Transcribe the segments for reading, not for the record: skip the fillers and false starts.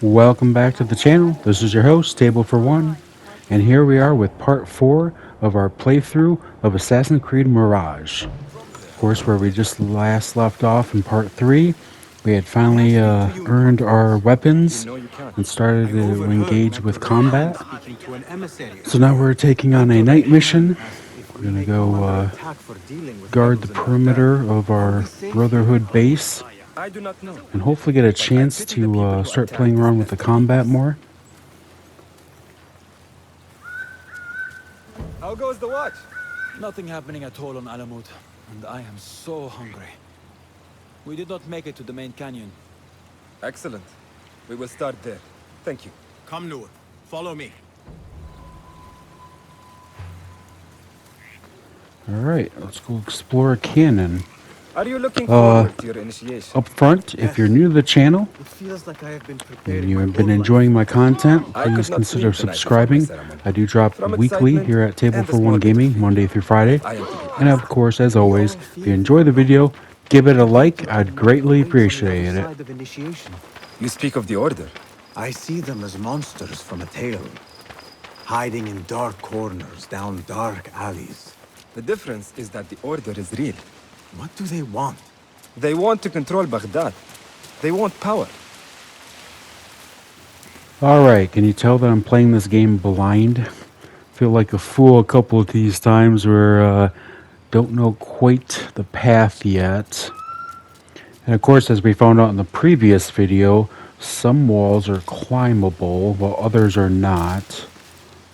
Welcome back to the channel. This is your host, table4ONE, and here we are with part 4 of our playthrough of Assassin's Creed Mirage. Of course, where we just last left off in part 3, we had finally earned our weapons and started to engage with combat. So now we're taking on a night mission. We're going to go guard the perimeter of our Brotherhood base I do not know. and hopefully get a chance to start playing around with the combat more. How goes the watch? Nothing happening at all on Alamut, and I am so hungry. We did not make it to the main canyon. Excellent. We will start there. Thank you. Come, Noor. Follow me. Alright, let's go explore a cannon. Are you looking forward to your initiation? Up front, if you're new to the channel It feels like I have been and preparing you my have been whole enjoying my content, I could please not consider sleep the night before my subscribing. ceremony. I do drop From weekly excitement here at and a small table4ONE bit of Gaming, fear. Monday through Friday. I am to be And of course, as always, if you enjoy the video, give it a like. I'd greatly appreciate it. side of initiation. You speak of the Order. I see them as monsters from a tale, hiding in dark corners down dark alleys. The difference is that the Order is real. What do they want? They want to control Baghdad. They want power. Alright, can you tell that I'm playing this game blind? Feel like a fool a couple of these times where don't know quite the path yet. And of course, as we found out in the previous video, some walls are climbable while others are not.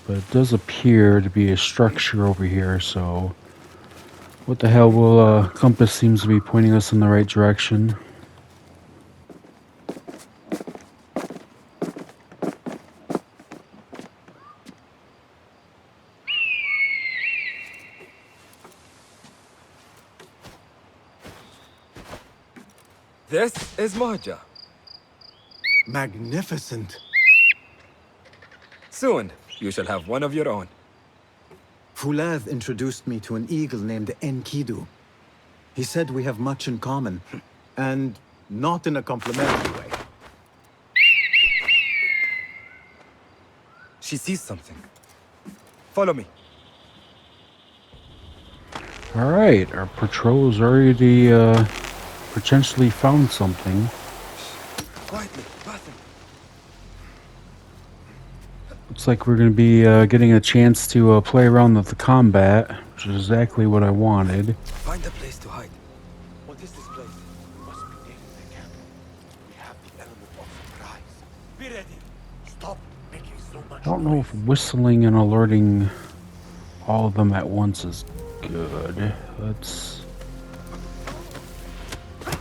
But it does appear to be a structure over here, so what the hell will compass seems to be pointing us in the right direction. This is Mohaja. Magnificent. Soon, you shall have one of your own. Fulad introduced me to an eagle named Enkidu. He said we have much in common, and not in a complimentary way. She sees something. Follow me. Alright, our patrol's already potentially found something. Quietly, bathroom. Looks like we're going to be getting a chance to play around with the combat, which is exactly what I wanted. Find a place to hide. What is this place? Must be near the camp. We have the element of surprise. Be ready. Stop making so much I don't know if whistling and alerting all of them at once is good.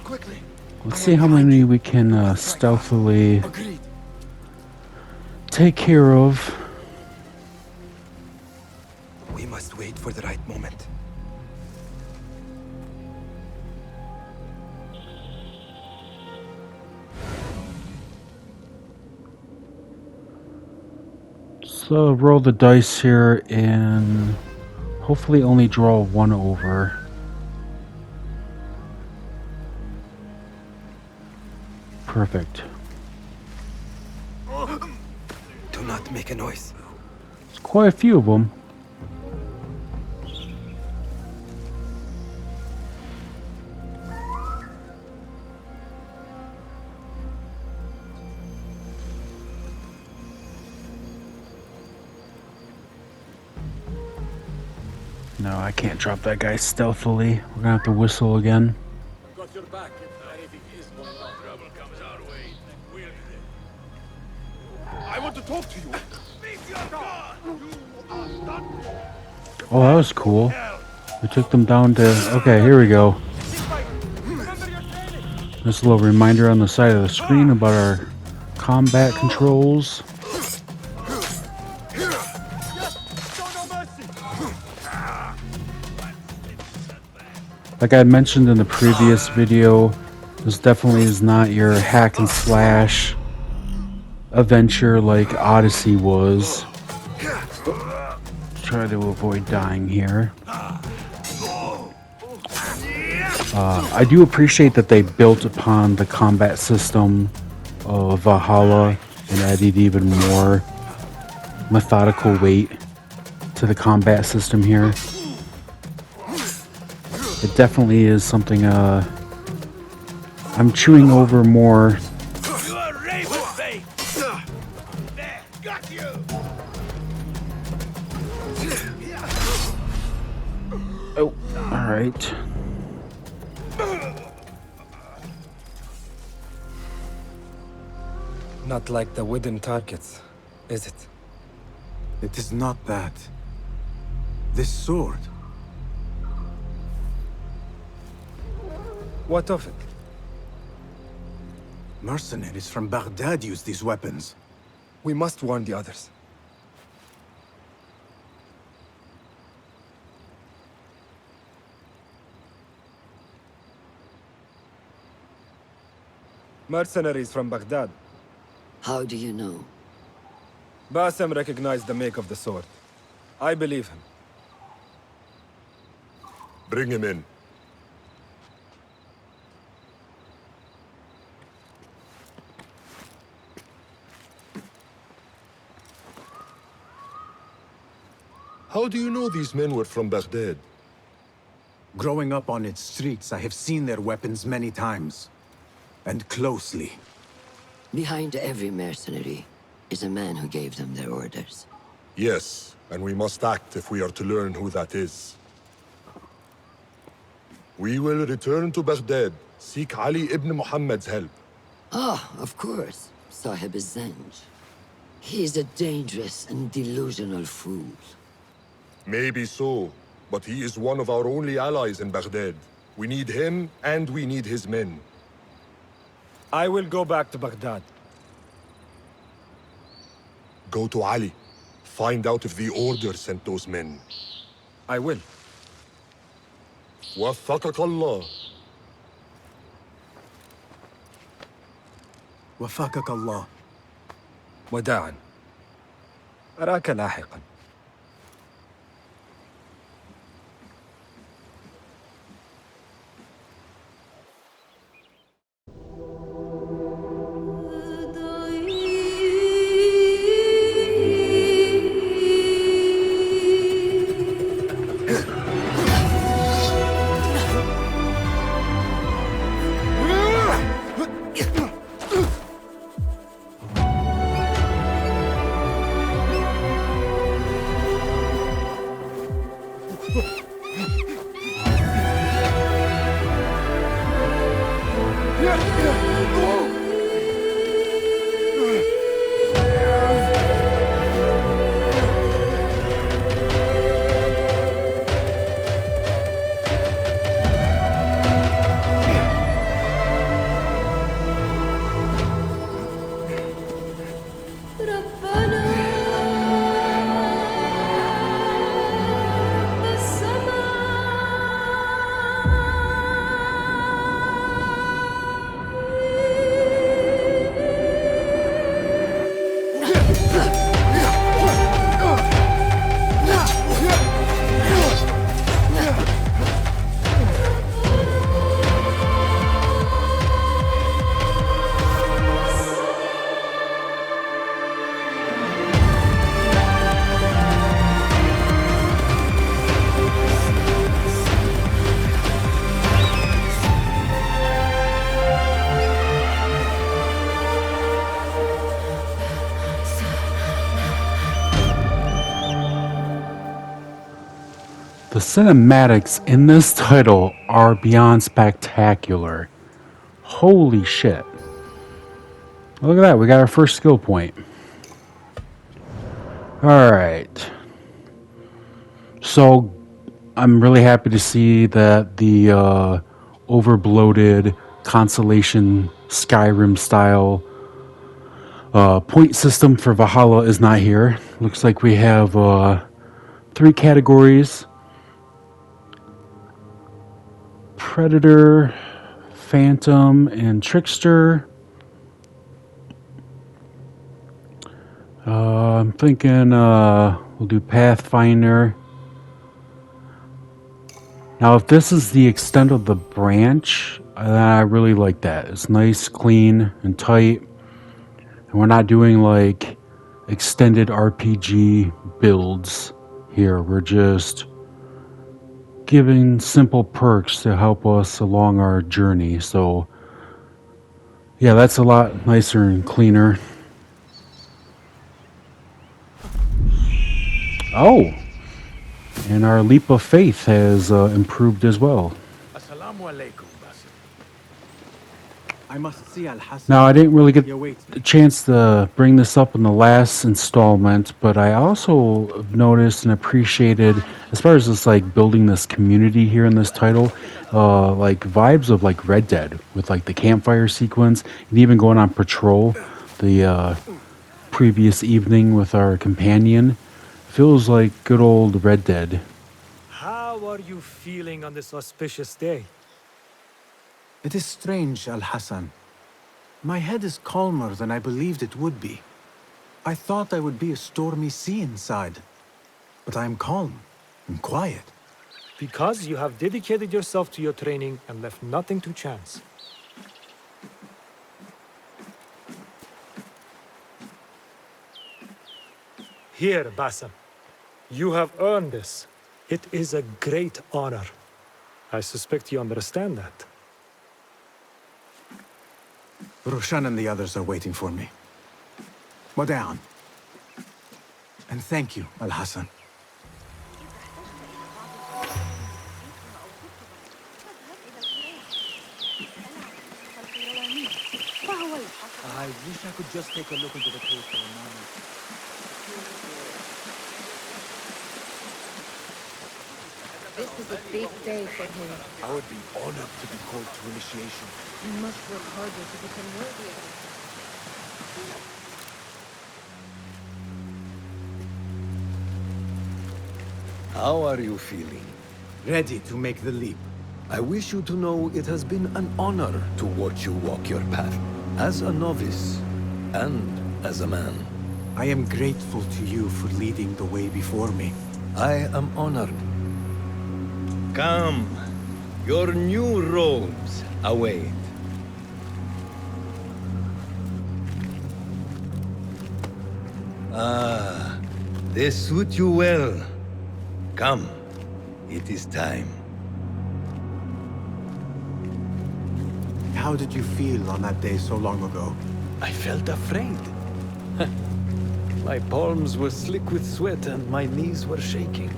Quickly. Let's see how many we can stealthily Agreed. take care of. We must wait for the right moment. So roll the dice here and hopefully only draw one over. Perfect. Do not make a noise. There's quite a few of them. No, I can't drop that guy stealthily. We're gonna have to whistle again. Got your back if anything is going on. Trouble comes our way. We'll be there. I want to talk to you. Oh, that was cool. We took them down to... Okay, here we go. Just a little reminder on the side of the screen about our combat controls. Like I mentioned in the previous video, this definitely is not your hack and slash adventure like Odyssey was. Try to avoid dying here. I do appreciate that they built upon the combat system of Valhalla and added even more methodical weight to the combat system here. It definitely is something I'm chewing over more. Got you. Oh, all right. Not like the wooden targets, is it? It is not that. This sword. What of it? Mercenaries from Baghdad use these weapons. We must warn the others. Mercenaries from Baghdad. How do you know? Bassem recognized the make of the sword. I believe him. Bring him in. How do you know these men were from Baghdad? Growing up on its streets, I have seen their weapons many times. And closely. Behind every mercenary is a man who gave them their orders. Yes, and we must act if we are to learn who that is. We will return to Baghdad, seek Ali ibn Muhammad's help. Ah, of course. Sahib is Zenj. He is a dangerous and delusional fool. Maybe so, but he is one of our only allies in Baghdad. We need him, and we need his men. I will go back to Baghdad. Go to Ali. Find out if the order sent those men. I will. وفقك الله. وفقك الله. وداعا. أراك لاحقا. The cinematics in this title are beyond spectacular. Holy shit. Look at that, we got our first skill point. Alright. So, I'm really happy to see that the overbloated Constellation Skyrim style point system for Valhalla is not here. Looks like we have 3 categories. Predator, Phantom, and Trickster. I'm thinking we'll do Pathfinder. Now, if this is the extent of the branch, I really like that. It's nice, clean, and tight. And We're not doing like extended RPG builds here. We're just giving simple perks to help us along our journey. So yeah, that's a lot nicer and cleaner. Oh, and our leap of faith has improved as well. Assalamu alaikum, Basim. I must see Al-Hassan. Now, I didn't really get He awaits a me. chance to bring this up in the last installment, but I also noticed and appreciated, as far as this like building this community here in this title, like vibes of like Red Dead with like the campfire sequence and even going on patrol the previous evening with our companion. Feels like good old Red Dead. How are you feeling on this auspicious day? It is strange, Al-Hassan. My head is calmer than I believed it would be. I thought I would be a stormy sea inside. But I am calm and quiet. Because you have dedicated yourself to your training and left nothing to chance. Here, Basim. You have earned this. It is a great honor. I suspect you understand that. Roshan and the others are waiting for me. Modern. And thank you, Al-Hassan. I wish I could just take a look into the cave for a moment. This is a big day for him. I would be honored to be called to initiation. He must work harder to become worthy of it. How are you feeling? Ready to make the leap. I wish you to know it has been an honor to watch you walk your path, as a novice and as a man. I am grateful to you for leading the way before me. I am honored. Come, your new robes await. Ah, they suit you well. Come, it is time. How did you feel on that day so long ago? I felt afraid. My palms were slick with sweat and my knees were shaking.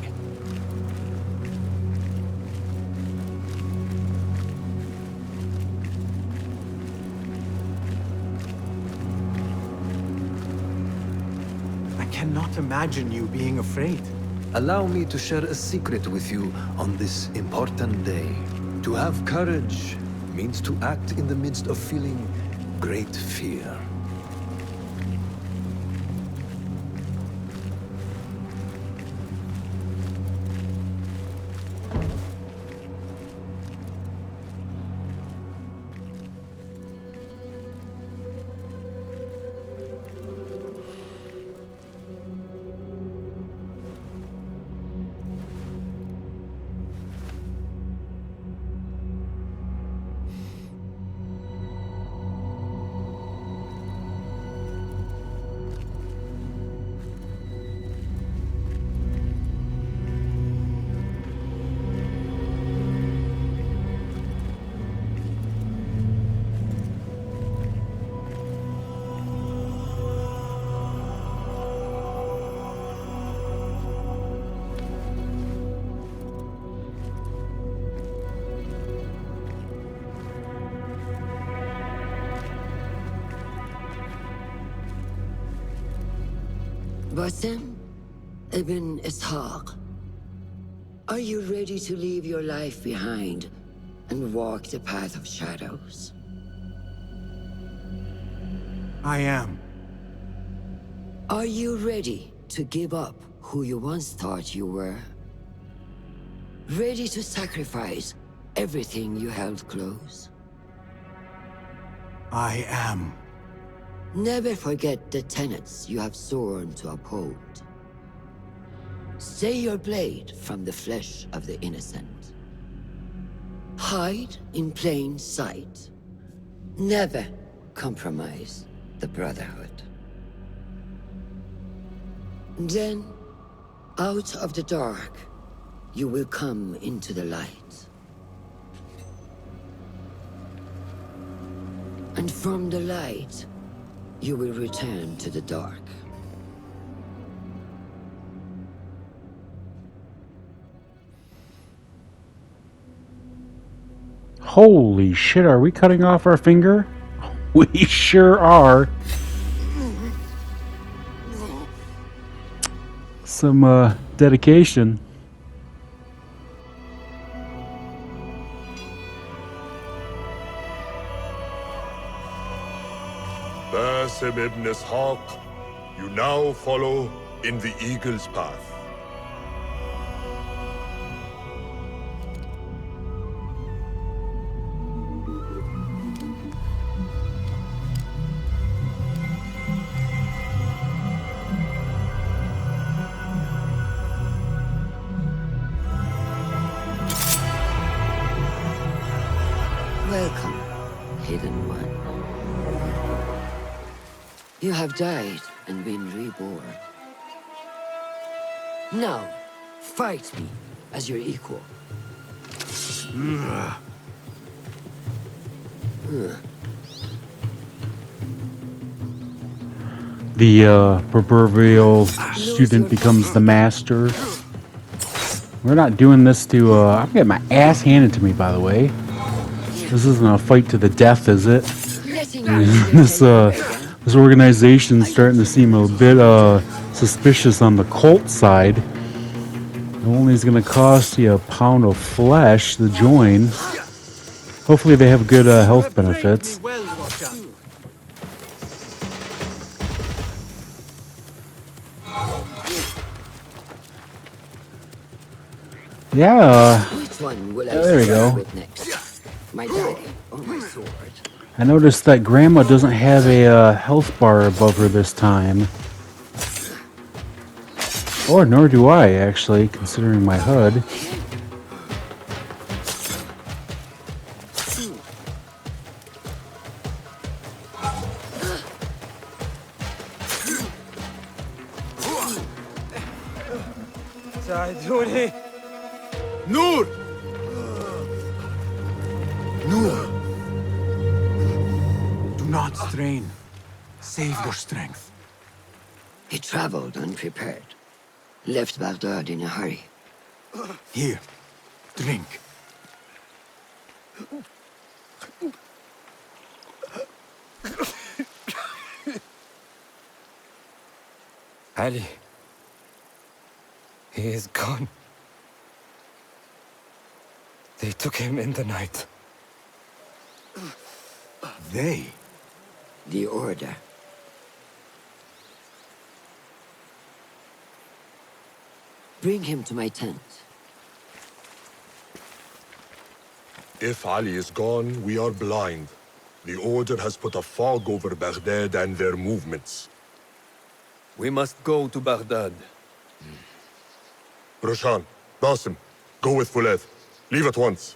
I cannot imagine you being afraid. Allow me to share a secret with you on this important day. To have courage means to act in the midst of feeling great fear. Basim Ibn Ishaq, are you ready to leave your life behind and walk the path of shadows? I am. Are you ready to give up who you once thought you were? Ready to sacrifice everything you held close? I am. Never forget the tenets you have sworn to uphold. Stay your blade from the flesh of the innocent. Hide in plain sight. Never compromise the Brotherhood. Then, out of the dark, you will come into the light. And from the light, you will return to the dark. Holy shit, are we cutting off our finger? We sure are. Some dedication. Basim ibn Ishaq, you now follow in the Eagle's path. Welcome, Hidden One. You have died and been reborn. Now, fight me as your equal. The proverbial student becomes the master. We're not doing this to, I'm getting my ass handed to me, by the way. This isn't a fight to the death, is it? This organization's starting to seem a bit suspicious on the cult side. It only is going to cost you a pound of flesh to join. Hopefully they have good health benefits. Yeah. Which one will I There we go. with next? My dagger or my sword? I noticed that Grandma doesn't have a health bar above her this time. Or nor do I, actually, considering my HUD. ساعدوني. Nur! Nur! Do not strain. Save your strength. He traveled unprepared. Left Baghdad in a hurry. Here, drink. Ali. He is gone. They took him in the night. They? The Order. Bring him to my tent. If Ali is gone, we are blind. The Order has put a fog over Baghdad and their movements. We must go to Baghdad. Roshan, Basim, go with Fulad. Leave at once.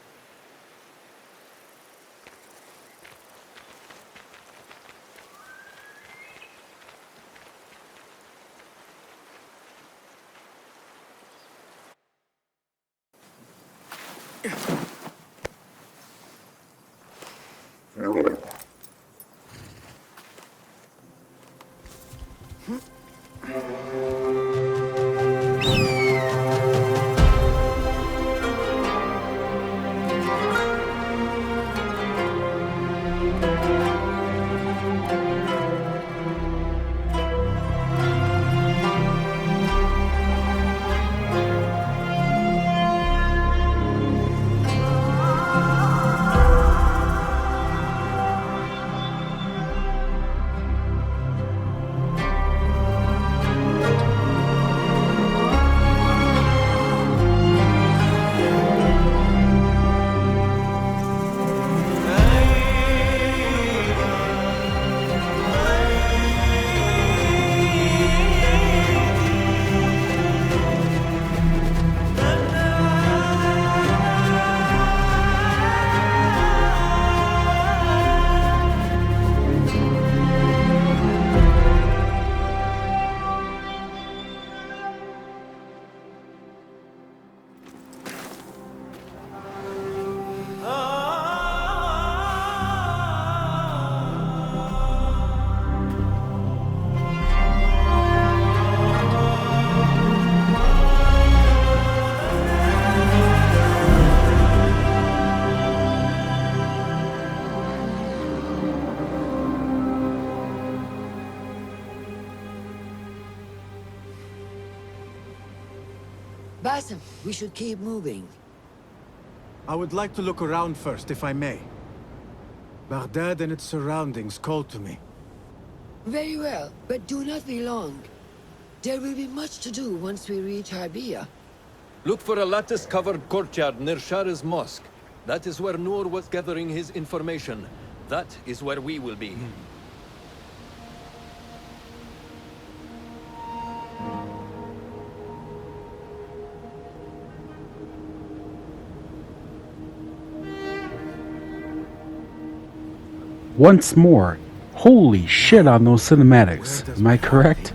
Basim, we should keep moving. I would like to look around first, if I may. Baghdad and its surroundings call to me. Very well, but do not be long. There will be much to do once we reach Harbiya. Look for a lattice-covered courtyard near Shah's mosque. That is where Noor was gathering his information. That is where we will be. Once more, holy shit on those cinematics. Am I correct?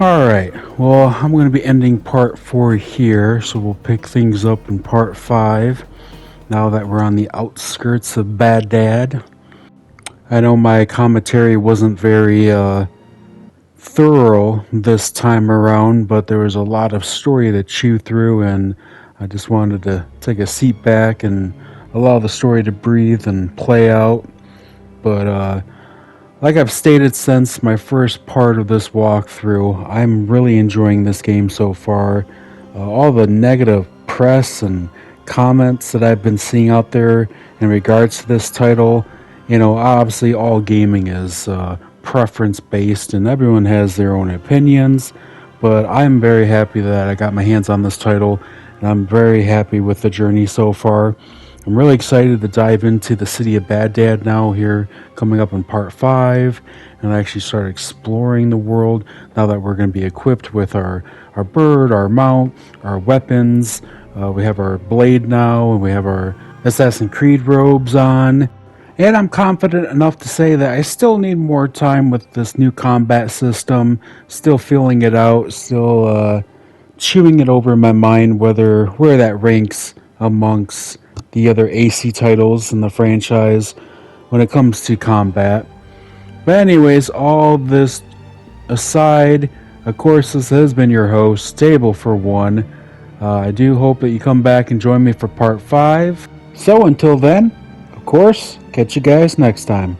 Alright, well, I'm going to be ending part 4 here, so we'll pick things up in part 5, now that we're on the outskirts of Baghdad. I know my commentary wasn't very thorough this time around, but there was a lot of story to chew through, and I just wanted to take a seat back and allow the story to breathe and play out. But like I've stated since my first part of this walkthrough, I'm really enjoying this game so far. All the negative press and comments that I've been seeing out there in regards to this title, you know, obviously all gaming is preference based and everyone has their own opinions, but I'm very happy that I got my hands on this title, and I'm very happy with the journey so far. I'm really excited to dive into the city of Baghdad now here, coming up in part 5, and actually start exploring the world now that we're going to be equipped with our bird, our mount, our weapons. We have our blade now, and we have our Assassin's Creed robes on. And I'm confident enough to say that I still need more time with this new combat system, still feeling it out, still chewing it over in my mind where that ranks amongst the other AC titles in the franchise when it comes to combat. But anyways, all this aside, of course, this has been your host, table4ONE. I do hope that you come back and join me for part 5. So until then, of course, catch you guys next time.